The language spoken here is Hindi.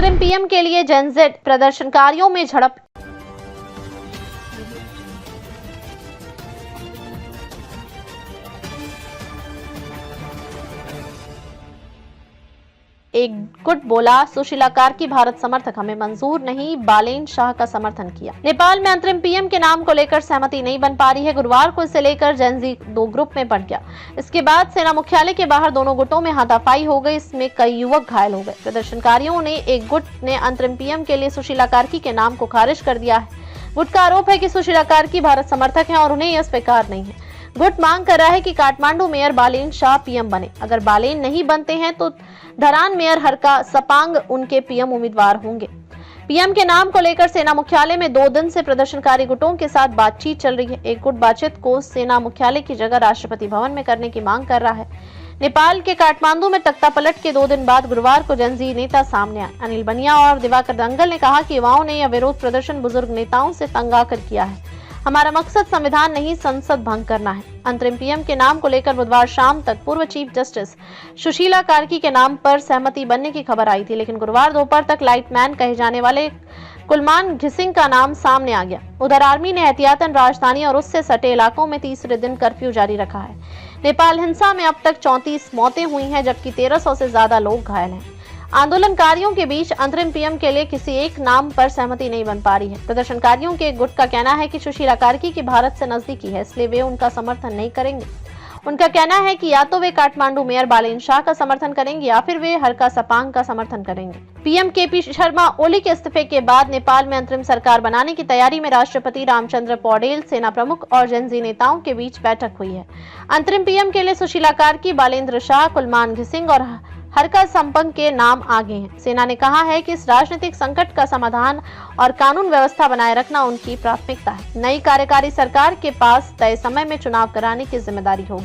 अंतरिम पीएम के लिए जेन जेड प्रदर्शनकारियों में झड़प। एक गुट बोला, सुशीला कार्की भारत समर्थक हमें मंजूर नहीं, बालेन शाह का समर्थन किया। नेपाल में अंतरिम पीएम के नाम को लेकर सहमति नहीं बन पा रही है। गुरुवार को इसे लेकर जेन जी दो ग्रुप में बढ़ गया। इसके बाद सेना मुख्यालय के बाहर दोनों गुटों में हाथापाई हो गई। इसमें कई युवक घायल हो गए। प्रदर्शनकारियों ने एक गुट ने अंतरिम पीएम के लिए सुशीला कार्की के नाम को खारिज कर दिया है। गुट का आरोप है कि सुशीला कार्की भारत समर्थक है और उन्हें यह स्वीकार नहीं है। गुट मांग कर रहा है कि काठमांडू मेयर बालेन शाह पीएम बने। अगर बालेन नहीं बनते हैं तो धरान मेयर हरका सपांग उनके पीएम उम्मीदवार होंगे। पीएम के नाम को लेकर सेना मुख्यालय में 2 दिन से प्रदर्शनकारी गुटों के साथ बातचीत चल रही है। एक गुट बातचीत को सेना मुख्यालय की जगह राष्ट्रपति भवन में करने की मांग कर रहा है। नेपाल के काठमांडू में तख्तापलट के 2 दिन बाद गुरुवार को जेन-जी नेता सामने आए। अनिल बनिया और दिवाकर दंगल ने कहा कि युवाओं ने यह विरोध प्रदर्शन बुजुर्ग नेताओं से तंग आकर किया है। हमारा मकसद संविधान नहीं, संसद भंग करना है। अंतरिम पीएम के नाम को लेकर बुधवार शाम तक पूर्व चीफ जस्टिस सुशीला कार्की के नाम पर सहमति बनने की खबर आई थी, लेकिन गुरुवार दोपहर तक लाइटमैन कहे जाने वाले कुलमान घिसिंग का नाम सामने आ गया। उधर आर्मी ने एहतियातन राजधानी और उससे सटे इलाकों में तीसरे दिन कर्फ्यू जारी रखा है। नेपाल हिंसा में अब तक 34 मौतें हुई हैं, जबकि 1300 से ज्यादा लोग घायल हैं। आंदोलनकारियों के बीच अंतरिम पीएम के लिए किसी एक नाम पर सहमति नहीं बन पा रही है। प्रदर्शनकारियों के एक गुट का कहना है कि सुशीला कार्की की भारत से नजदीकी है, इसलिए वे उनका समर्थन नहीं करेंगे। उनका कहना है कि या तो वे काठमांडू मेयर बालेन शाह का समर्थन करेंगे या फिर वे हरका सपांग का समर्थन करेंगे। पीएम केपी शर्मा ओली के इस्तीफे के बाद नेपाल में अंतरिम सरकार बनाने की तैयारी में राष्ट्रपति रामचंद्र पौडेल, सेना प्रमुख और जेन-जी नेताओं के बीच बैठक हुई है। अंतरिम पीएम के लिए सुशीला कार्की, बालेंद्र शाह, कुलमान घिसिंग और हरका संपंग के नाम आगे हैं। सेना ने कहा है कि इस राजनीतिक संकट का समाधान और कानून व्यवस्था बनाए रखना उनकी प्राथमिकता है। नई कार्यकारी सरकार के पास तय समय में चुनाव कराने की जिम्मेदारी होगी।